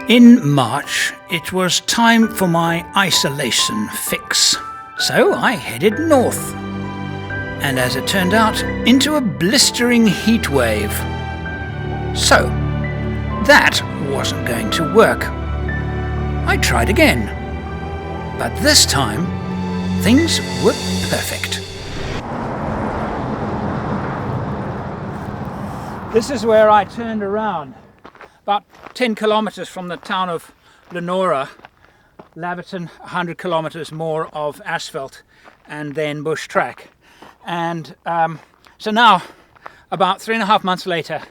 In March, it was time for my isolation fix. So I headed north. And as it turned out, into a blistering heat wave. So, that wasn't going to work. I tried again. But this time, things were perfect. This is where I turned around. About 10 kilometers from the town of Lenora, Laverton, 100 kilometers more of asphalt and then bush track. And so now, about 3.5 months later,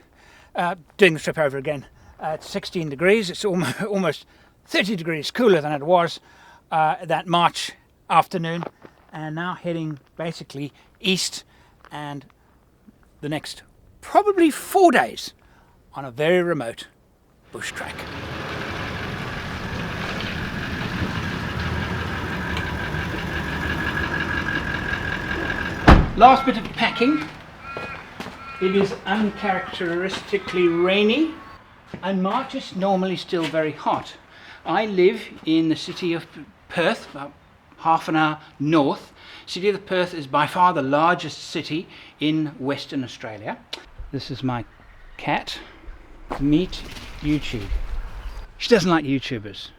doing the trip over again, it's 16 degrees. It's almost 30 degrees cooler than it was that March afternoon. And now heading basically east, and the next probably 4 days on a very remote bush track. Last bit of packing. It is uncharacteristically rainy, and March is normally still very hot. I live in the city of Perth, about half an hour north. City of Perth is by far the largest city in Western Australia. This is my cat. Meet YouTube. She doesn't like YouTubers.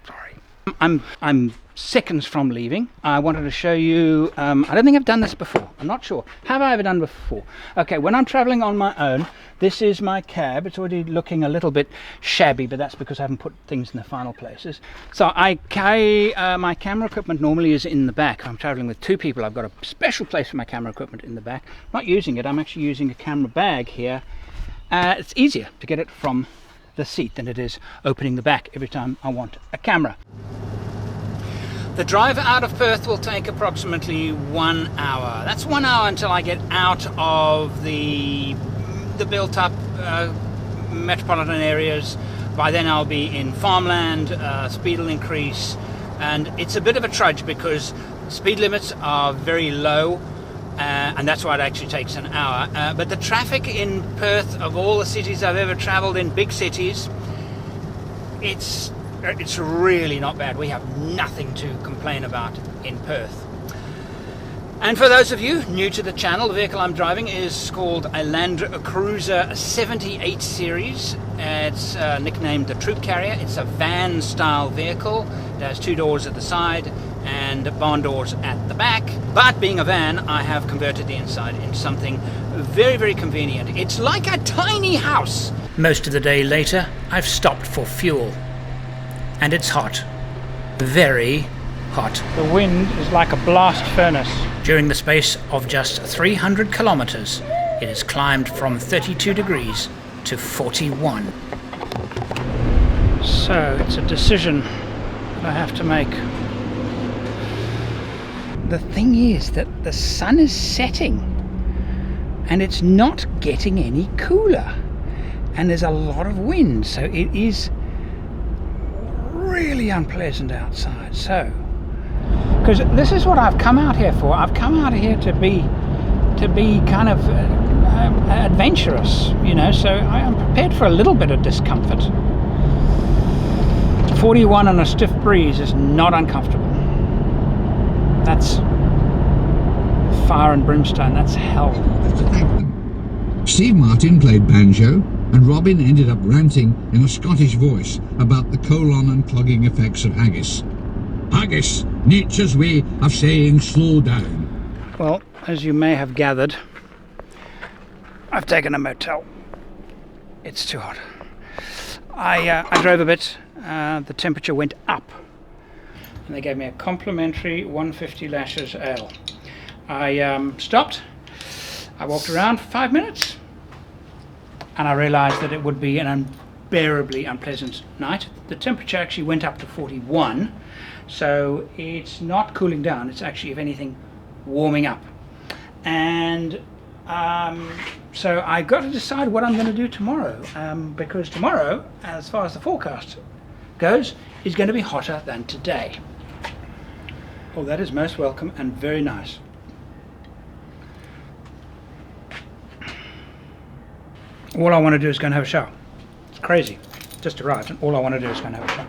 Sorry. I'm seconds from leaving. I wanted to show you, I don't think I've done this before. I'm not sure. Have I ever done before? Okay, when I'm traveling on my own, this is my cab. It's already looking a little bit shabby, but that's because I haven't put things in the final places. So I carry my camera equipment normally is in the back. If I'm traveling with two people, I've got a special place for my camera equipment in the back. I'm not using it. I'm actually using a camera bag here. It's easier to get it from the seat than it is opening the back every time I want a camera. The drive out of Perth will take approximately 1 hour. That's 1 hour until I get out of the built-up metropolitan areas. By then I'll be in farmland, speed will increase, and it's a bit of a trudge because speed limits are very low. And that's why it actually takes an hour. But the traffic in Perth, of all the cities I've ever travelled in, big cities, it's really not bad. We have nothing to complain about in Perth. And for those of you new to the channel, the vehicle I'm driving is called a Land Cruiser 78 series. It's nicknamed the Troopcarrier. It's a van-style vehicle. It has two doors at the side and barn doors at the back. But being a van, I have converted the inside into something very, very convenient. It's like a tiny house. Most of the day later, I've stopped for fuel. And it's hot. Very hot. The wind is like a blast furnace. During the space of just 300 kilometers, it has climbed from 32 degrees to 41. So it's a decision that I have to make. The thing is that the sun is setting and it's not getting any cooler, and there's a lot of wind, so it is really unpleasant outside. So, because this is what I've come out here for. I've come out here to be kind of adventurous, you know, so I am prepared for a little bit of discomfort. 41 and a stiff breeze is not uncomfortable. That's fire and brimstone. That's hell. To thank them. Steve Martin played banjo, and Robin ended up ranting in a Scottish voice about the colon and clogging effects of haggis. Haggis, nature's way of saying slow down. Well, as you may have gathered, I've taken a motel. It's too hot. I drove a bit. The temperature went up. And they gave me a complimentary 150 lashes ale. I stopped, I walked around for 5 minutes, and I realized that it would be an unbearably unpleasant night. The temperature actually went up to 41, so it's not cooling down, it's actually, if anything, warming up. And so I got to decide what I'm going to do tomorrow, because tomorrow, as far as the forecast goes, is going to be hotter than today. Oh, that is most welcome and very nice. All I want to do is go and have a shower. It's crazy. just arrived, and all I want to do is go and have a shop.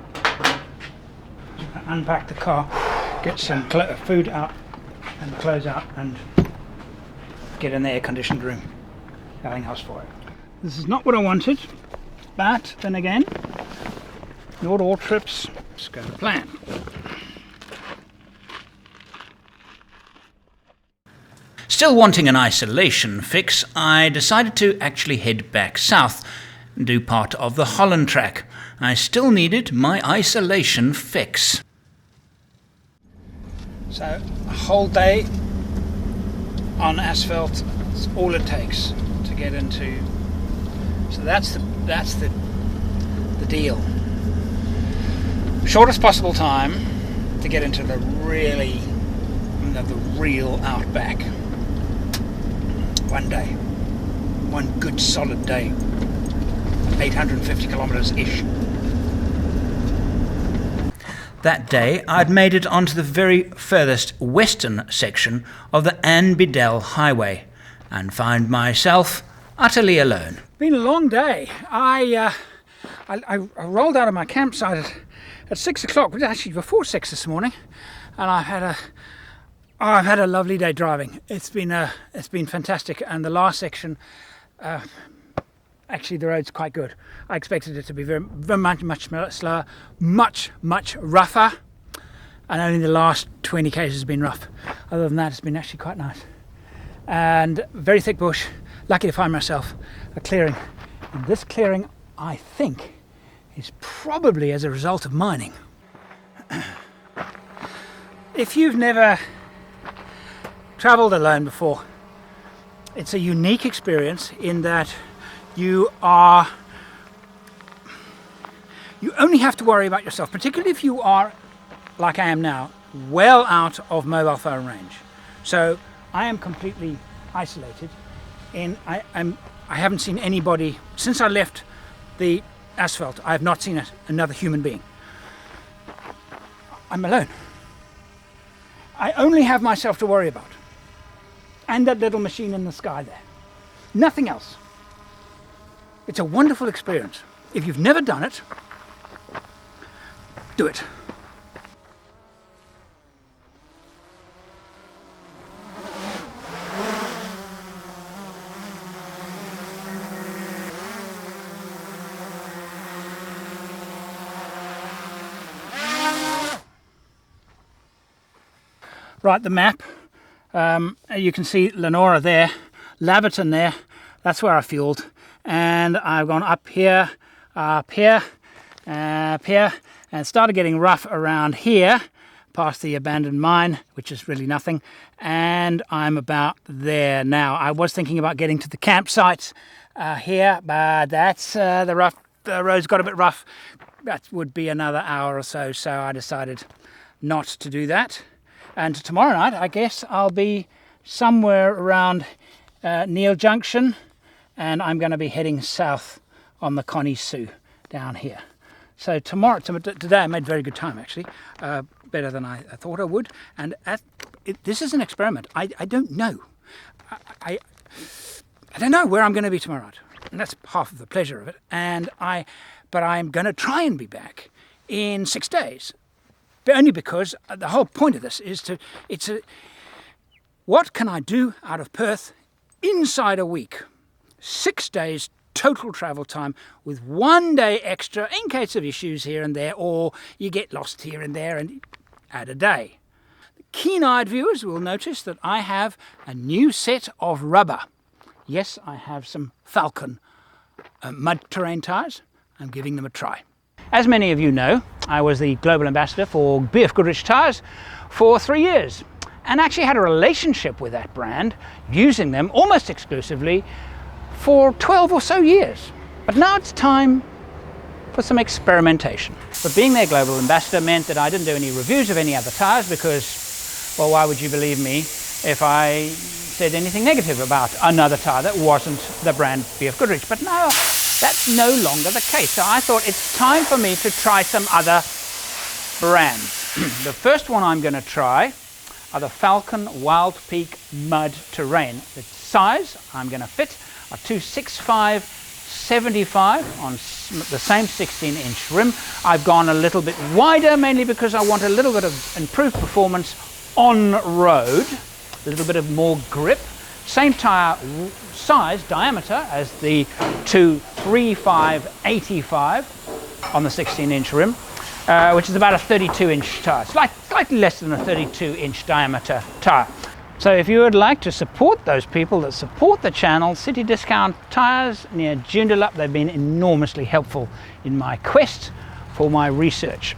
Unpack the car, get some food out and clothes out, and get in the air-conditioned room. Nothing else for it. This is not what I wanted, but then again, not all trips go to plan. Still wanting an isolation fix, I decided to actually head back south and do part of the Holland track. I still needed my isolation fix. So a whole day on asphalt is all it takes to get into. So that's the deal. Shortest possible time to get into the real Outback. One day, one good solid day, 850 kilometers-ish. That day I'd made it onto the very furthest western section of the Anne Beadell Highway and found myself utterly alone. Been a long day. I rolled out of my campsite at 6 o'clock, but actually before 6 this morning, and I've had a lovely day driving. It's been fantastic, and the last section, actually the road's quite good. I expected it to be very much slower, much rougher, and only the last 20 k's has been rough. Other than that, it's been actually quite nice. And very thick bush. Lucky to find myself a clearing. And this clearing, I think, is probably as a result of mining. If you've never travelled alone before, it's a unique experience in that you only have to worry about yourself, particularly if you are, like I am now, well out of mobile phone range. So I am completely isolated, and I haven't seen anybody since I left the asphalt. I have not seen another human being. I'm alone. I only have myself to worry about. And that little machine in the sky there. Nothing else. It's a wonderful experience. If you've never done it, do it. Right, the map. You can see Lenora there, Laverton there. That's where I fueled. And I've gone up here, and started getting rough around here, past the abandoned mine, which is really nothing. And I'm about there now. I was thinking about getting to the campsite here, but that's the road's got a bit rough. That would be another hour or so, so I decided not to do that. And tomorrow night, I guess I'll be somewhere around Neale Junction, and I'm going to be heading south on the Connie Sue down here. So today I made very good time, actually, better than I thought I would. And this is an experiment. I don't know. I don't know where I'm going to be tomorrow night, and that's half of the pleasure of it. But I'm going to try and be back in 6 days. But only because the whole point of this is what can I do out of Perth inside a week? 6 days total travel time with 1 day extra in case of issues here and there, or you get lost here and there, and add a day. The keen-eyed viewers will notice that I have a new set of rubber. Yes, I have some Falcon mud terrain tyres. I'm giving them a try. As many of you know, I was the global ambassador for BF Goodrich tyres for 3 years, and actually had a relationship with that brand, using them almost exclusively for 12 or so years. But now it's time for some experimentation. But being their global ambassador meant that I didn't do any reviews of any other tyres because, well, why would you believe me if I said anything negative about another tyre that wasn't the brand BF Goodrich? But now that's no longer the case. So I thought it's time for me to try some other brands. The first one I'm going to try are the Falcon Wild Peak Mud Terrain. The size I'm going to fit are 265 75 on the same 16-inch rim. I've gone a little bit wider, mainly because I want a little bit of improved performance on road, a little bit of more grip. Same tyre size, diameter as the 235/85 on the 16-inch rim, which is about a 32-inch tyre, slightly less than a 32-inch diameter tyre. So if you would like to support those people that support the channel, City Discount Tyres near Joondalup, they've been enormously helpful in my quest for my research.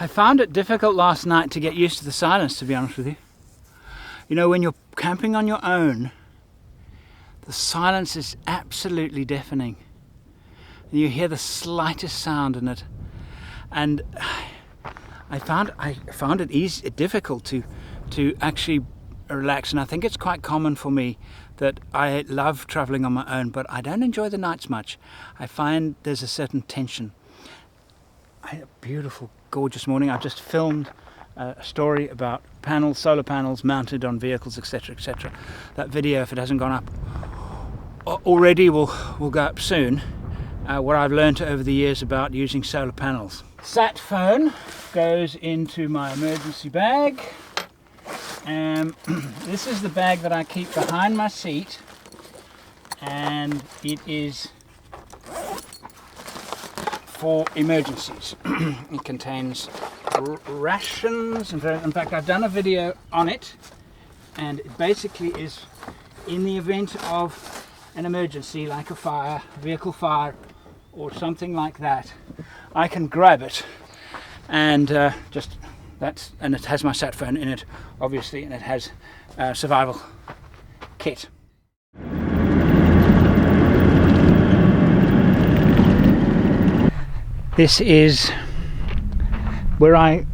I found it difficult last night to get used to the silence, to be honest with you. You know, when you're camping on your own, the silence is absolutely deafening. You hear the slightest sound in it, and I found it difficult to actually relax. And I think it's quite common for me that I love traveling on my own, but I don't enjoy the nights much. I find there's a certain tension. I had a beautiful, gorgeous morning. I've just filmed a story about solar panels mounted on vehicles, etc., etc. That video, if it hasn't gone up already, will go up soon. What I've learned over the years about using solar panels. Sat phone goes into my emergency bag. This is the bag that I keep behind my seat, and it is for emergencies. It contains rations. In fact, I've done a video on it, and it basically is in the event of an emergency like a fire, vehicle fire, or something like that, I can grab it and and it has my sat phone in it, obviously, and it has a survival kit. This is where I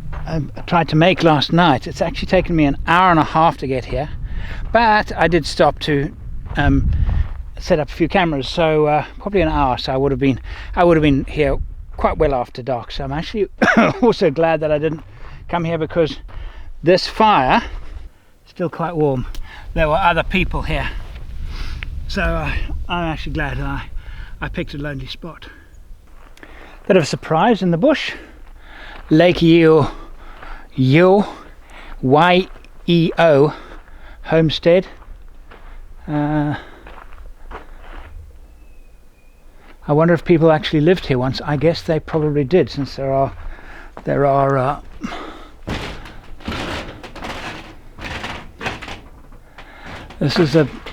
tried to make last night. It's actually taken me an hour and a half to get here, but I did stop to set up a few cameras, so probably an hour. So I would have been here quite well after dark. So I'm actually also glad that I didn't come here, because this fire is still quite warm. There were other people here, so I'm actually glad that I picked a lonely spot. Bit of a surprise in the bush. Lake Yeo, Y-E-O homestead. I wonder if people actually lived here once. I guess they probably did, since there are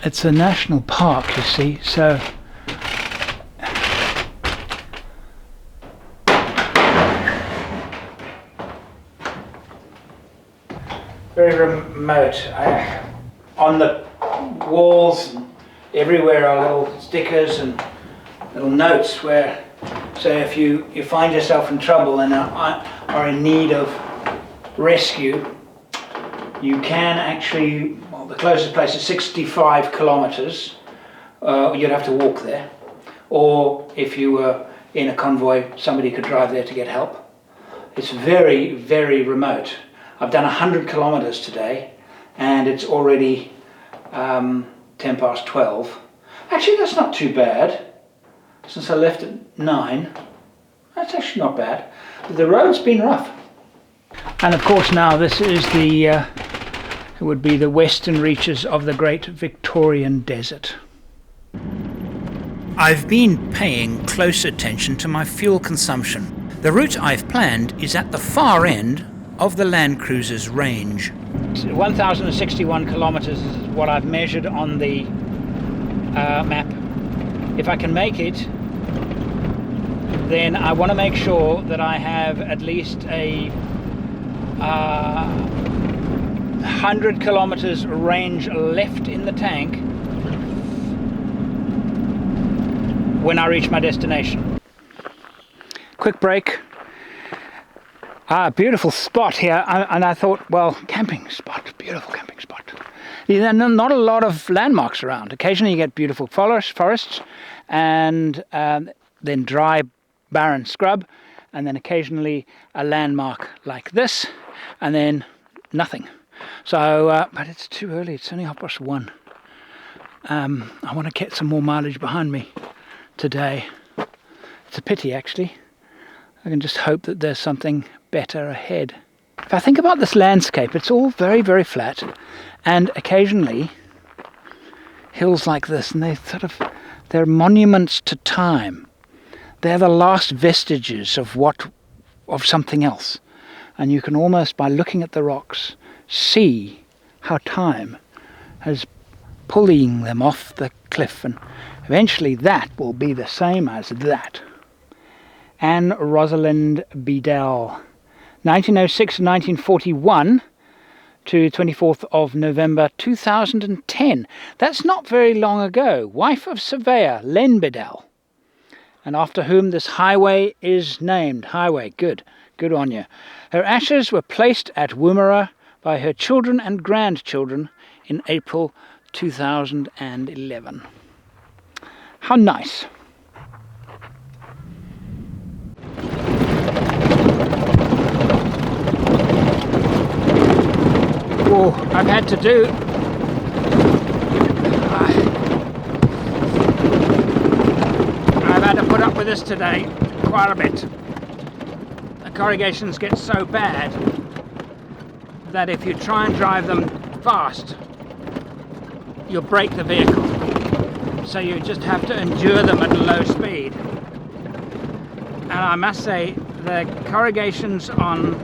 it's a national park, you see, so very remote. On the walls and everywhere are little stickers and little notes where, so if you find yourself in trouble and are in need of rescue, you can actually, well, the closest place is 65 kilometers. You'd have to walk there, or if you were in a convoy, somebody could drive there to get help. It's very, very remote. I've done 100 kilometers today, and it's already 12:10. Actually, that's not too bad. Since I left at 9, that's actually not bad. The road's been rough. And of course now this is it would be the western reaches of the Great Victorian Desert. I've been paying close attention to my fuel consumption. The route I've planned is at the far end of the Land Cruiser's range. 1,061 kilometers is what I've measured on the map. If I can make it, then I want to make sure that I have at least a 100 kilometers range left in the tank when I reach my destination. Quick break. Beautiful spot here, and I thought, well, camping spot, beautiful camping spot. There are not a lot of landmarks around. Occasionally you get beautiful forests, and then dry, barren scrub, and then occasionally a landmark like this, and then nothing. So, but it's too early. It's only 1:30. I want to get some more mileage behind me today. It's a pity, actually. I can just hope that there's something better ahead. If I think about this landscape, it's all very, very flat, and occasionally hills like this, and they're monuments to time. They're the last vestiges of something else, and you can almost, by looking at the rocks, see how time has pulling them off the cliff, and eventually that will be the same as that. Anne Rosalind Beadell, 1906 to 1941 to 24th of November 2010. That's not very long ago. Wife of surveyor Len Beadell, and after whom this highway is named. Highway, good on you. Her ashes were placed at Woomera by her children and grandchildren in April 2011. How nice. Oh, I've had to do I've had to put up with this today quite a bit. The corrugations get so bad that if you try and drive them fast, you'll break the vehicle. So you just have to endure them at a low speed. And I must say, the corrugations on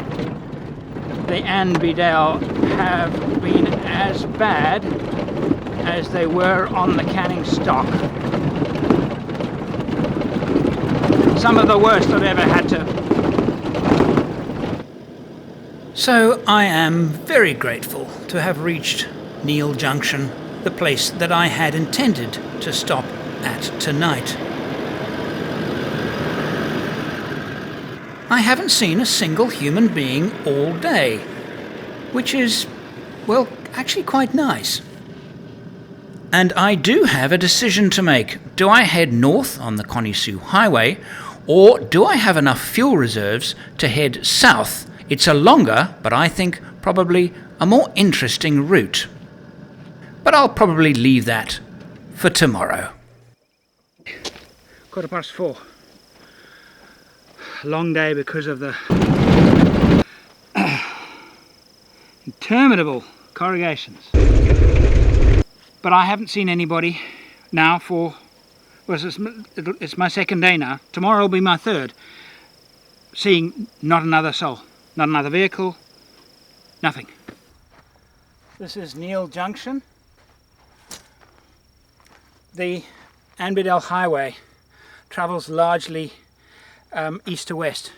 the Anne Beadell have been as bad as they were on the Canning stock. Some of the worst I've ever had to. So I am very grateful to have reached Neale Junction, the place that I had intended to stop at tonight. I haven't seen a single human being all day, which is, well, actually quite nice. And I do have a decision to make. Do I head north on the Connie Sue Highway, or do I have enough fuel reserves to head south? It's a longer, but I think probably a more interesting route. But I'll probably leave that for tomorrow. 4:15. Long day because of the interminable corrugations. But I haven't seen anybody now for, well, it's my second day now. Tomorrow will be my third. Seeing not another soul, not another vehicle, nothing. This is Neale Junction. The Anne Beadell Highway travels largely east to west,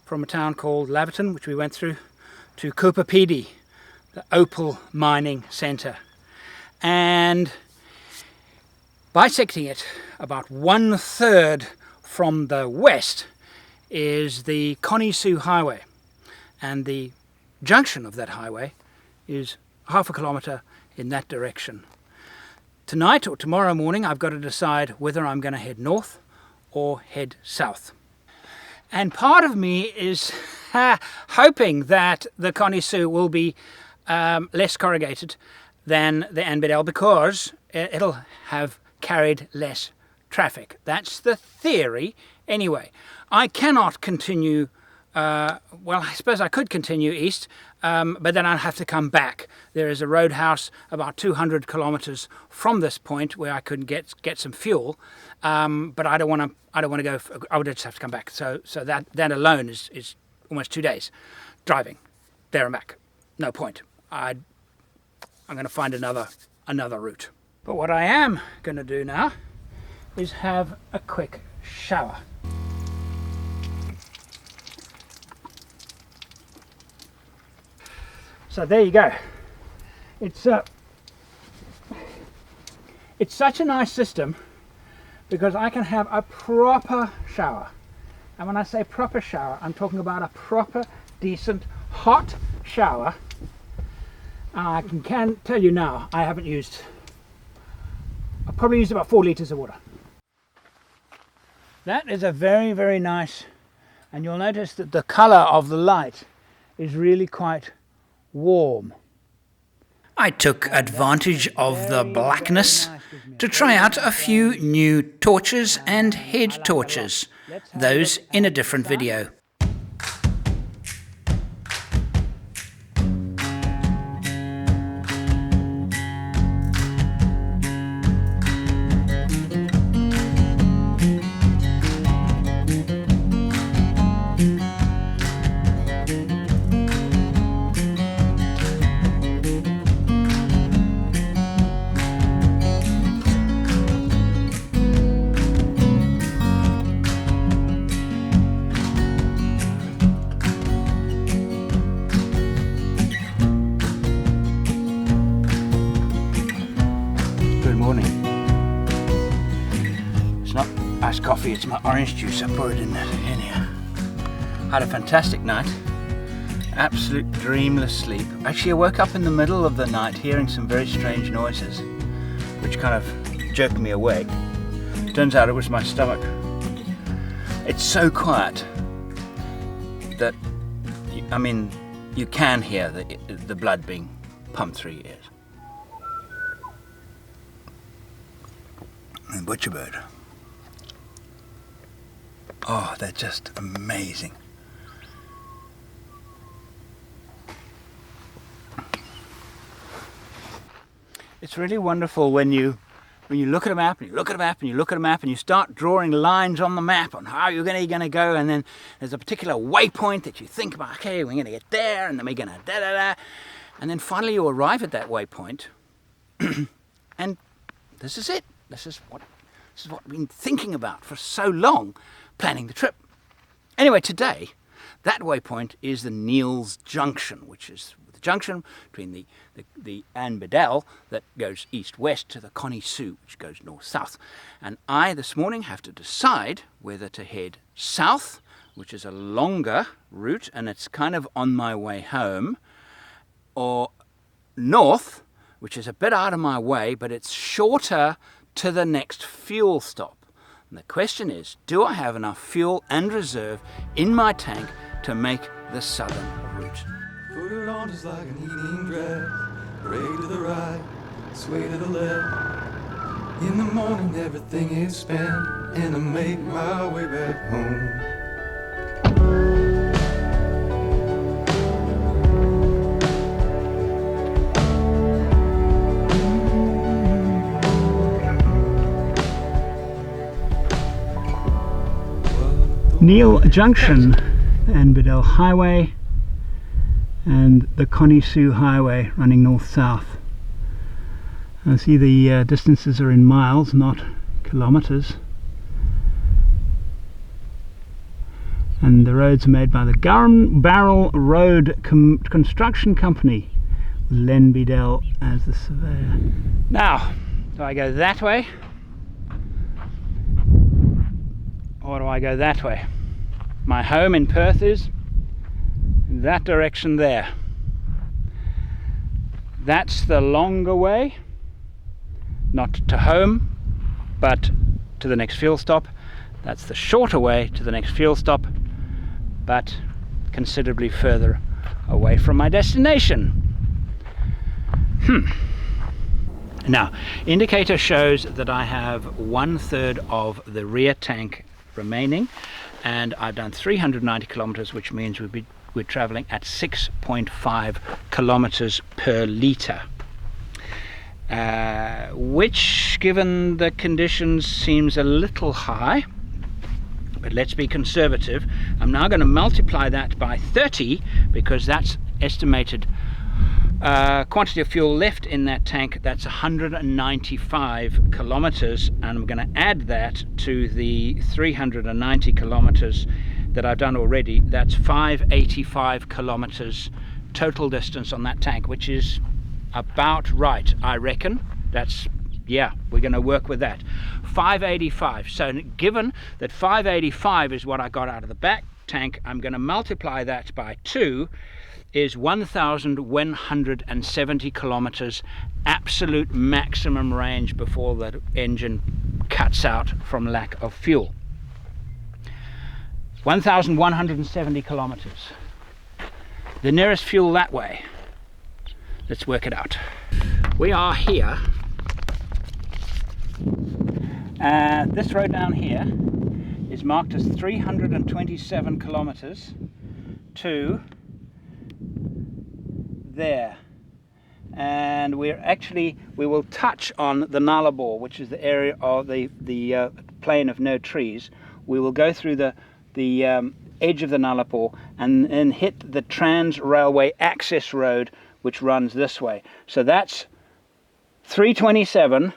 from a town called Laverton, which we went through, to Cooperpedy, the opal mining centre. And bisecting it about 1/3 from the west is the Connie Sue Highway, and the junction of that highway is 1/2 kilometre in that direction. Tonight or tomorrow morning I've got to decide whether I'm going to head north or head south. And part of me is hoping that the Connie Sue will be less corrugated than the Anne Beadell, because it'll have carried less traffic. That's the theory anyway. I cannot continue, well, I suppose I could continue east, but then I'd have to come back. There is a roadhouse about 200 kilometres from this point where I could get some fuel, but I don't want to go. I would just have to come back. So that alone is almost 2 days driving there and back. No point. I'm going to find another route. But what I am going to do now is have a quick shower. So there you go. It's such a nice system because I can have a proper shower. And when I say proper shower, I'm talking about a proper, decent, hot shower. I can tell you now, I've probably used about 4 litres of water. That is a very, very nice, and you'll notice that the colour of the light is really quite warm. I took advantage of the blackness to try out a few new torches and head torches, those in a different video. Iced coffee, it's my orange juice. I poured it in here. Had a fantastic night. Absolute dreamless sleep. Actually, I woke up in the middle of the night hearing some very strange noises, which kind of jerked me awake. Turns out it was my stomach. It's so quiet that, you can hear the blood being pumped through your ears. And butcherbird. Oh, they're just amazing. It's really wonderful when you look at a map and you look at a map and you look at a map and you start drawing lines on the map on how you're going to go, and then there's a particular waypoint that you think about, okay, we're going to get there, and then we're going to da-da-da, and then finally you arrive at that waypoint and this is it. This is what I've been thinking about for so long, planning the trip. Anyway, today, that waypoint is the Neale Junction, which is the junction between the Anne Beadell that goes east-west to the Connie Sue, which goes north-south. And I, this morning, have to decide whether to head south, which is a longer route, and it's kind of on my way home, or north, which is a bit out of my way, but it's shorter to the next fuel stop. And the question is, do I have enough fuel and reserve in my tank to make the southern route? Put it on just like an evening dress, break to the right, sway to the left. In the morning everything is spent, and I make my way back home. Neale Junction, Anne Beadell Highway, and the Connie Sue Highway running north-south. I see the distances are in miles, not kilometers. And the roads are made by the Gun Barrel Road Construction Company, with Anne Beadell as the surveyor. Now, do I go that way? Or do I go that way? My home in Perth is in that direction there. That's the longer way, not to home, but to the next fuel stop. That's the shorter way to the next fuel stop, but considerably further away from my destination. Now, indicator shows that I have 1/3 of the rear tank remaining, and I've done 390 kilometers, which means we're traveling at 6.5 kilometers per litre, which, given the conditions, seems a little high, but let's be conservative. I'm now going to multiply that by 30, because that's estimated quantity of fuel left in that tank. That's 195 kilometers, and I'm going to add that to the 390 kilometers that I've done already. That's 585 kilometers total distance on that tank, which is about right, I reckon. That's, yeah, we're going to work with that. 585. So given that 585 is what I got out of the back tank, I'm going to multiply that by 2, is 1,170 kilometers absolute maximum range before the engine cuts out from lack of fuel. 1,170 kilometers. The nearest fuel that way. Let's work it out. We are here. This road down here is marked as 327 kilometers to there. And we will touch on the Nullarbor, which is the area of the plain of no trees. We will go through the edge of the Nullarbor and then hit the Trans Railway access road, which runs this way. So that's 327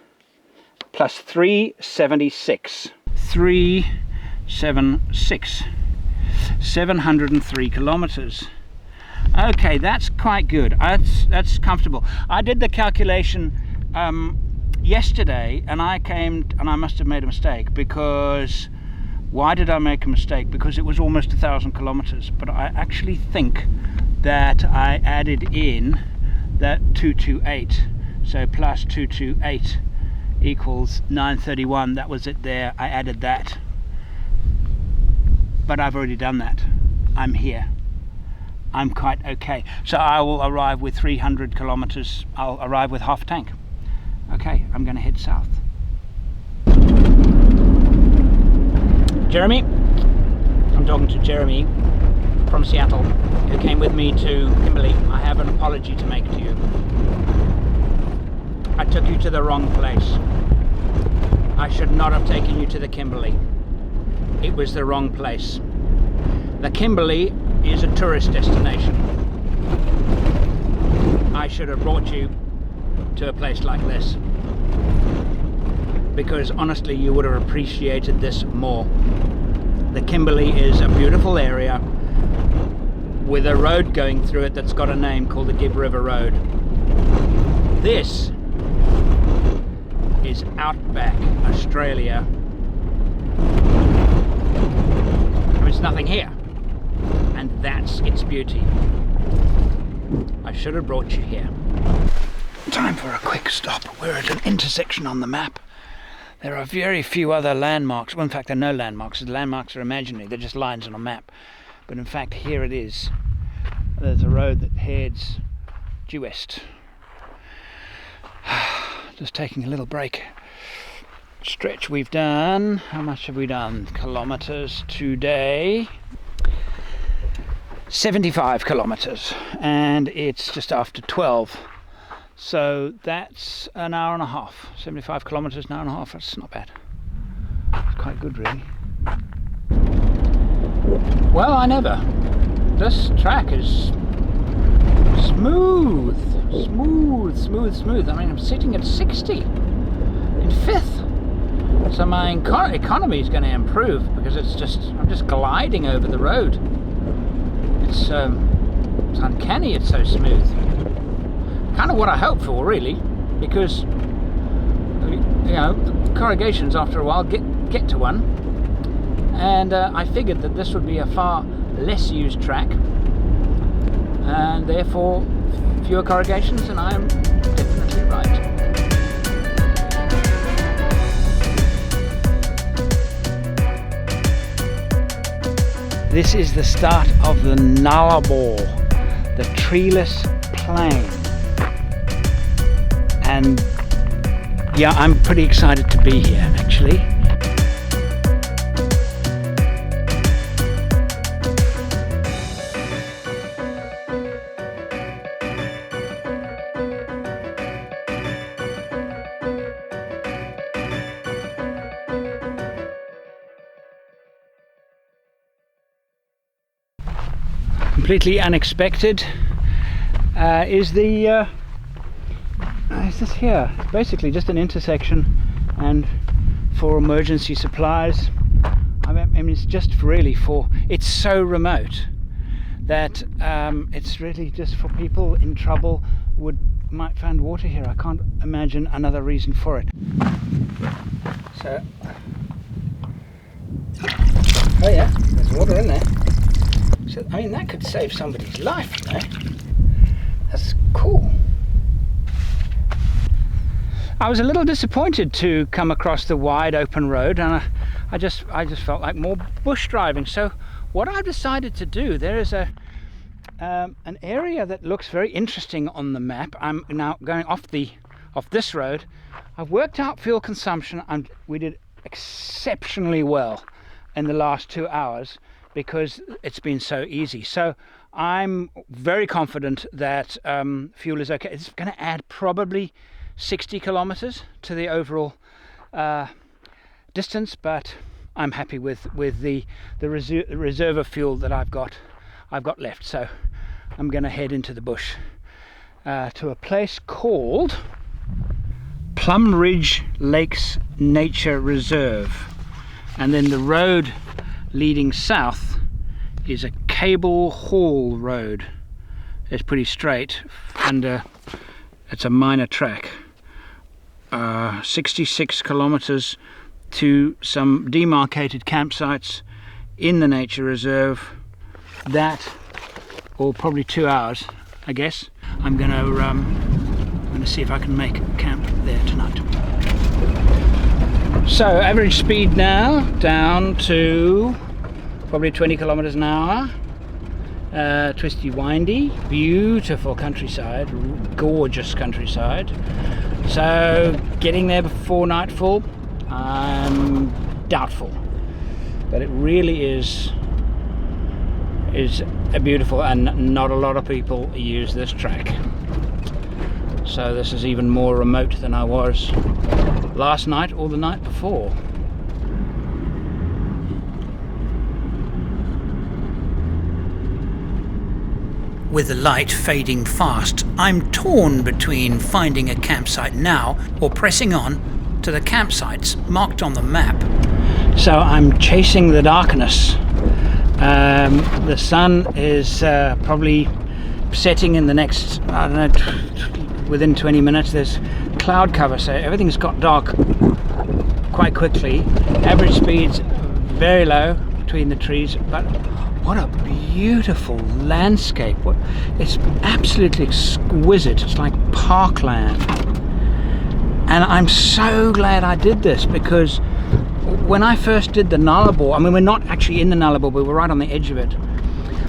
plus 376. 376. 703 kilometers. Okay, that's quite good. That's comfortable. I did the calculation yesterday, and I must have made a mistake. Because why did I make a mistake? Because it was almost 1,000 kilometers, but I actually think that I added in that 228. So plus 228 equals 931. That was it there. I added that, but I've already done that. I'm here. I'm quite okay. So I will arrive with 300 kilometers. I'll arrive with half a tank. Okay, I'm going to head south. Jeremy, I'm talking to Jeremy from Seattle, who came with me to Kimberley. I have an apology to make to you. I took you to the wrong place. I should not have taken you to the Kimberley. It was the wrong place. The Kimberley is a tourist destination. I should have brought you to a place like this, because honestly you would have appreciated this more. The Kimberley is a beautiful area with a road going through it that's got a name called the Gibb River Road. This is Outback, Australia. There's nothing here, and that's its beauty. I should have brought you here. Time for a quick stop. We're at an intersection on the map. There are very few other landmarks. Well, in fact, there are no landmarks. The landmarks are imaginary. They're just lines on a map. But in fact, here it is. There's a road that heads due west. Just taking a little break. Stretch we've done. How much have we done? Kilometers today. 75 kilometers. And it's just after 12. So that's an hour and a half. 75 kilometers, an hour and a half. That's not bad. It's quite good, really. Well, I never. This track is smooth. Smooth. I mean, I'm sitting at 60 in fifth. So my economy is going to improve, because I'm just gliding over the road. It's uncanny. It's so smooth. Kind of what I hope for, really, because you know, the corrugations after a while get to one, and I figured that this would be a far less used track, and therefore fewer corrugations, and I am definitely right. This is the start of the Nullarbor, the treeless plain. And yeah, I'm pretty excited to be here, actually. Completely unexpected is this here. It's basically just an intersection, and for emergency supplies. I mean, it's just really it's so remote that it's really just for people in trouble might find water here. I can't imagine another reason for it. So, oh yeah, there's water in there. So, I mean, that could save somebody's life, you know? That's cool. I was a little disappointed to come across the wide open road, and I just felt like more bush driving. So what I've decided to do, there is an area that looks very interesting on the map. I'm now going off the off this road. I've worked out fuel consumption, and we did exceptionally well in the last 2 hours because it's been so easy. So I'm very confident that fuel is okay. It's going to add probably 60 kilometers to the overall distance, but I'm happy with the reserve of fuel that I've got left. So I'm going to head into the bush to a place called Plumridge Lakes Nature Reserve, and then the road leading south is a cable haul road. It's pretty straight, and it's a minor track. 66 kilometers to some demarcated campsites in the nature reserve. That, or probably 2 hours, I guess. I'm gonna see if I can make camp there tonight. So average speed now down to probably 20 kilometers an hour. Twisty, windy, beautiful countryside, gorgeous countryside. So getting there before nightfall, I'm doubtful, but it really is beautiful, and not a lot of people use this track. So this is even more remote than I was last night or the night before. With the light fading fast, I'm torn between finding a campsite now or pressing on to the campsites marked on the map. So I'm chasing the darkness. The sun is probably setting in the next, I don't know, within 20 minutes. There's cloud cover, so everything's got dark quite quickly. Average speed's very low between the trees, but what a beautiful landscape. It's absolutely exquisite. It's like parkland. And I'm so glad I did this, because when I first did the Nullarbor, I mean, we're not actually in the Nullarbor, but we're right on the edge of it.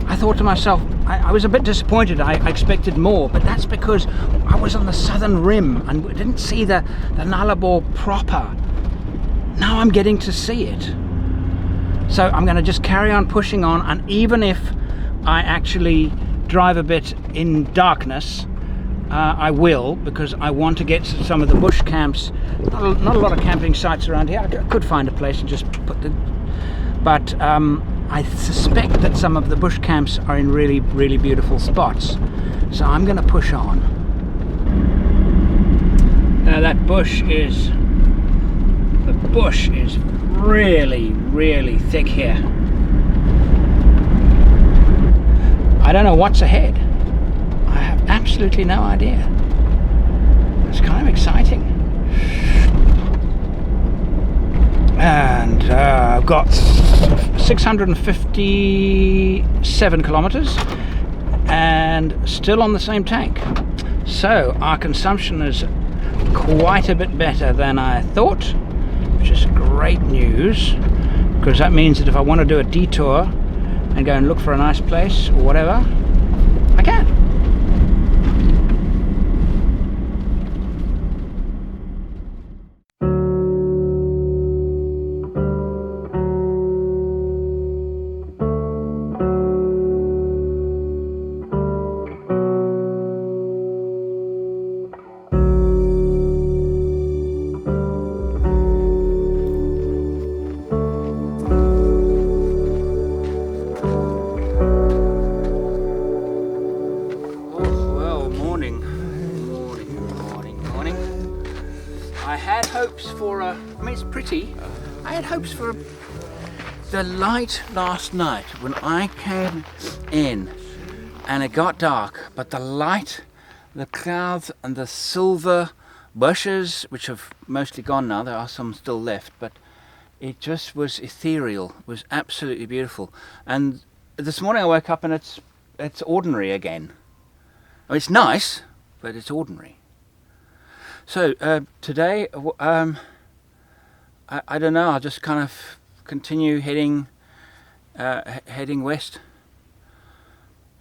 I thought to myself, I was a bit disappointed. I expected more, but that's because I was on the southern rim and we didn't see the Nullarbor proper. Now I'm getting to see it. So I'm going to just carry on pushing on, and even if I actually drive a bit in darkness, I will, because I want to get to some of the bush camps. Not a lot of camping sites around here. I could find a place and just put the... But I suspect that some of the bush camps are in really, really beautiful spots. So I'm going to push on. Now that bush is... The bush is really, really thick here. I don't know what's ahead. I have absolutely no idea. It's kind of exciting. And I've got 657 kilometers and still on the same tank. So our consumption is quite a bit better than I thought, which is great news, because that means that if I want to do a detour and go and look for a nice place or whatever, I can. I had hopes for the light last night when I came in and it got dark, but the light, the clouds and the silver bushes, which have mostly gone now, there are some still left, but it just was ethereal. It was absolutely beautiful. And this morning I woke up and it's ordinary again. I mean, it's nice, but it's ordinary. So today, I don't know, I'll just kind of continue heading west.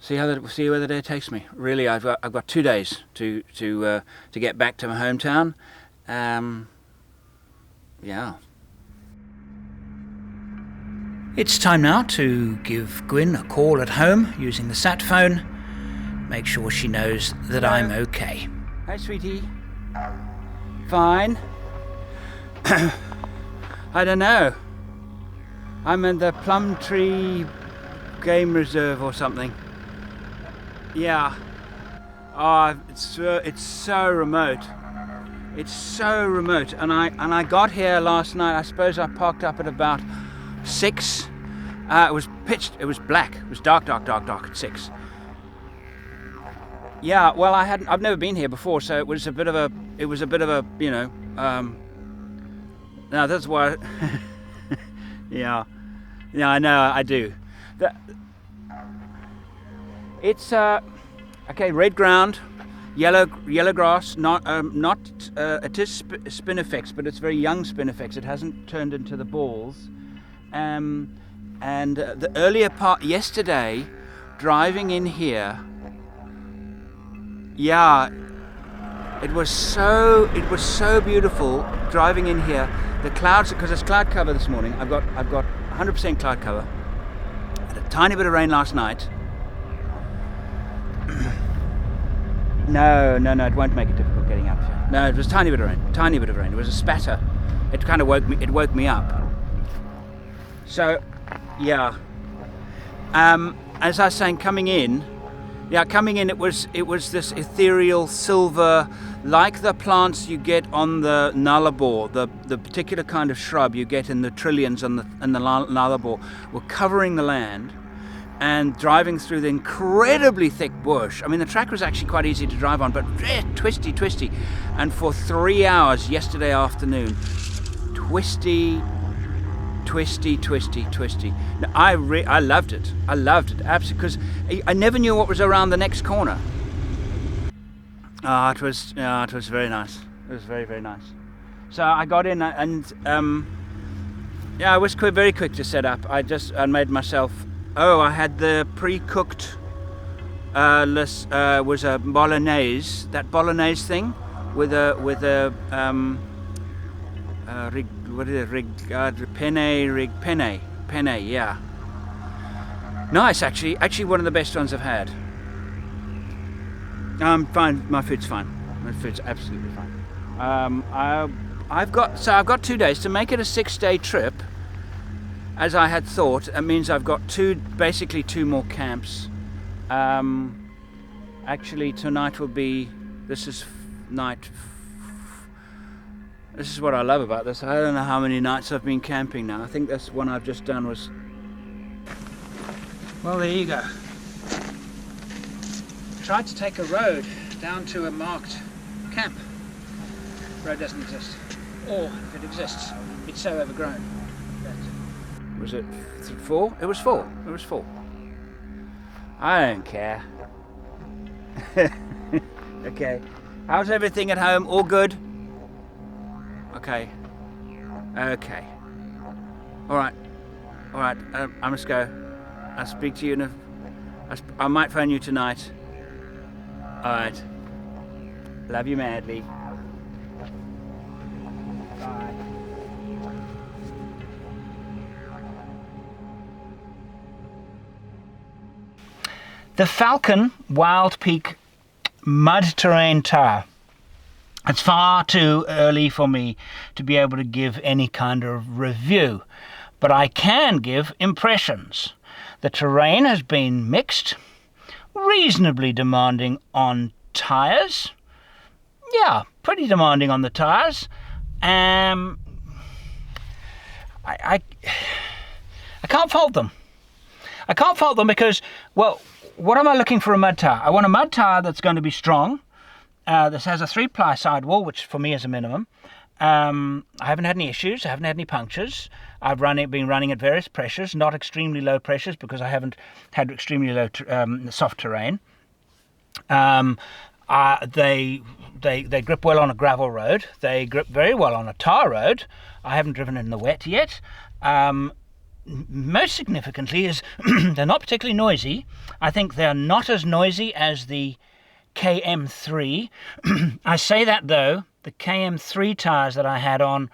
See where the day takes me. Really, I've got 2 days to get back to my hometown. Yeah. It's time now to give Gwyn a call at home using the sat phone. Make sure she knows that I'm okay. Hi, sweetie. Fine. I don't know. I'm in the Plumridge Game Reserve or something. Yeah. Oh, it's so remote. It's so remote. And I got here last night. I suppose I parked up at about 6. It was pitched. It was black. It was dark at 6. Yeah. Well, I've never been here before, so it was a bit of a. You know. No, that's why. Yeah. Yeah, I know. I do. It's okay. Red ground, yellow grass. It is spinifex, but it's very young spinifex. It hasn't turned into the balls. And the earlier part yesterday, driving in here. Yeah, it was so beautiful driving in here. The clouds, because it's cloud cover this morning. I've got 100% cloud cover. Had a tiny bit of rain last night. No, it won't make it difficult getting out of here. No, it was a tiny bit of rain. It was a spatter. It kind of woke me up. So, yeah. As I was saying, coming in, it was this ethereal silver, like the plants you get on the Nullarbor, the particular kind of shrub you get in the trillions and the Nullarbor, were covering the land. And driving through the incredibly thick bush. I mean, the track was actually quite easy to drive on, but twisty. And for 3 hours yesterday afternoon, twisty. Now, I loved it. Absolutely, because I never knew what was around the next corner. It was very nice. It was very, very nice. So I got in and I was very quick to set up. I made myself. I had the pre-cooked was a bolognese. That bolognese thing with a penne. Yeah. Nice, actually. Actually, one of the best ones I've had. I'm fine. My food's fine. My food's absolutely fine. I've got 2 days to make it a 6-day trip. As I had thought, it means I've got basically two more camps. Actually, tonight will be. This is what I love about this. I don't know how many nights I've been camping now. I think this one I've just done was. Well, there you go. Tried to take a road down to a marked camp. Road doesn't exist, or if it exists, it's so overgrown. Was it 4? It was 4. I don't care. Okay. How's everything at home? All good? Okay. All right. I must go. I'll speak to you I might phone you tonight. All right. Love you madly. Bye. The Falcon Wild Peak Mud Terrain Tower. It's far too early for me to be able to give any kind of review, but I can give impressions. The terrain has been mixed, reasonably demanding on tyres. Yeah, pretty demanding on the tyres. I can't fault them. I can't fault them because, well, what am I looking for a mud tyre? I want a mud tyre that's going to be strong. This has a 3-ply sidewall, which for me is a minimum. I haven't had any issues. I haven't had any punctures. I've been running at various pressures, not extremely low pressures because I haven't had extremely low soft terrain. They grip well on a gravel road. They grip very well on a tar road. I haven't driven in the wet yet. most significantly is they're not particularly noisy. I think they're not as noisy as the KM3. I say that though, the KM3 tyres that I had on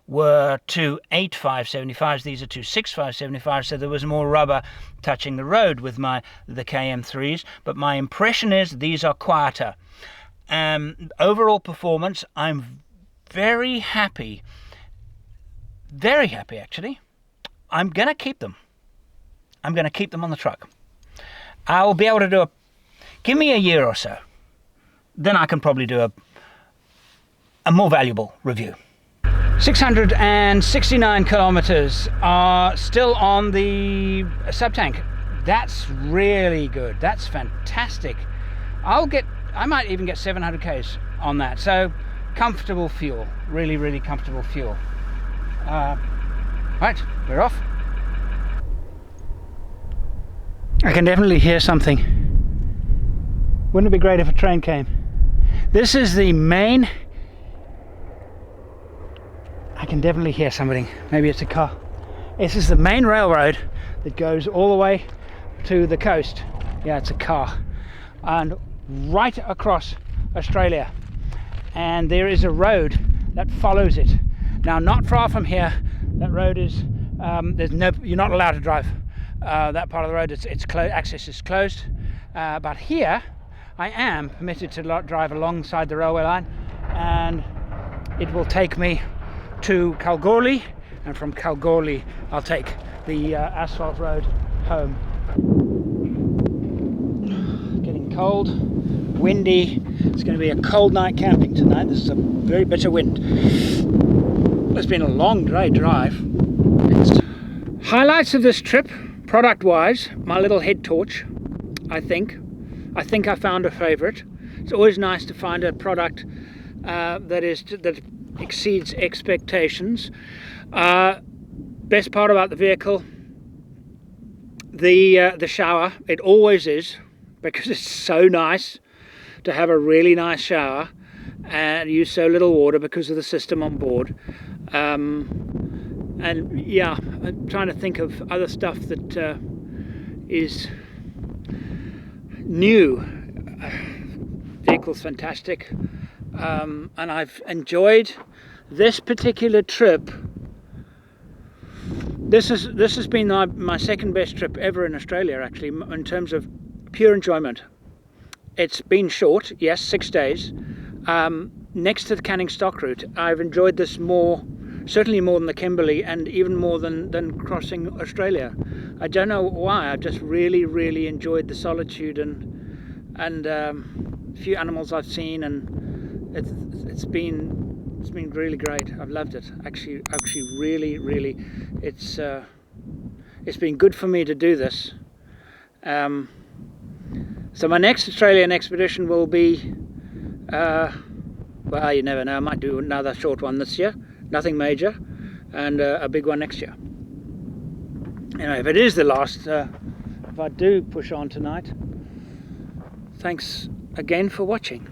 were 2.8 575s. These are 2.6 575s, so there was more rubber touching the road with the KM3s, but my impression is these are quieter. Overall performance, I'm very happy actually. I'm gonna keep them. I'm gonna keep them on the truck. I'll be able to give me a year or so, then I can probably do a more valuable review. 669 kilometers are still on the sub-tank. That's really good. That's fantastic. I might even get 700 k's on that. So comfortable fuel, really comfortable fuel. Right, we're off. I can definitely hear something. Wouldn't it be great if a train came? This is the main. I can definitely hear somebody. Maybe it's a car. This is the main railroad that goes all the way to the coast. Yeah, it's a car. And right across Australia. And there is a road that follows it. Now, not far from here, that road is, you're not allowed to drive that part of the road. It's closed, access is closed. But here, I am permitted to drive alongside the railway line, and it will take me to Kalgoorlie, and from Kalgoorlie I'll take the asphalt road home. Getting cold, windy. It's going to be a cold night camping tonight. This is a very bitter wind. It's been a long drive. Highlights of this trip, product wise, my little head torch. I think I found a favorite. It's always nice to find a product that exceeds expectations. Best part about the vehicle, the shower. It always is, because it's so nice to have a really nice shower and use so little water because of the system on board. And yeah, I'm trying to think of other stuff that is new. Vehicle's fantastic. And I've enjoyed this particular trip. This has been my second best trip ever in Australia, actually, in terms of pure enjoyment. It's been short, yes, 6 days. Next to the Canning Stock route, I've enjoyed this more, certainly more than the Kimberley, and even more than crossing Australia. I don't know why. I've just really enjoyed the solitude and few animals I've seen, and it's been really great. I've loved it. Actually, really, it's been good for me to do this. So my next Australian expedition will be, well, you never know. I might do another short one this year, nothing major, and a big one next year. Anyway, if it is the last, if I do push on tonight, thanks again for watching.